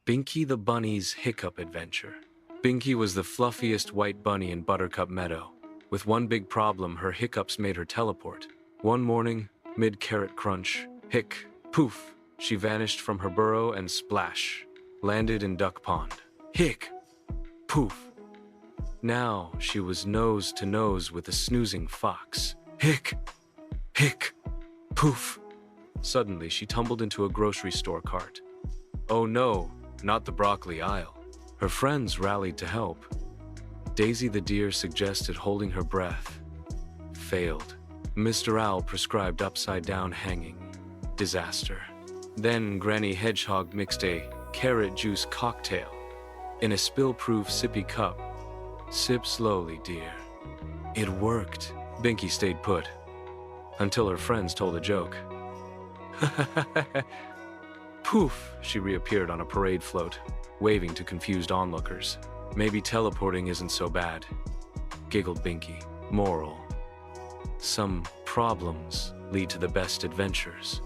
Binky the Bunny's Hiccup Adventure. Binky was the fluffiest white bunny in Buttercup Meadow. With one big problem, her hiccups made her teleport. One morning, mid-carrot crunch, hic, poof, she vanished from her burrow and splash, landed in Duck Pond. Hic, poof. Now she was nose to nose with a snoozing fox. Hic, hic, poof. Suddenly, she tumbled into a grocery store cart. Oh no, not the broccoli aisle. Her friends rallied to help. Daisy the deer suggested holding her breath. Failed. Mr. Owl prescribed upside-down hanging. Disaster. Then Granny Hedgehog mixed a carrot juice cocktail in a spill-proof sippy cup. Sip slowly, dear. It worked. Binky stayed put, until her friends told a joke. Poof, she reappeared on a parade float, waving to confused onlookers. Maybe teleporting isn't so bad, giggled Binky. Moral: some problems lead to the best adventures.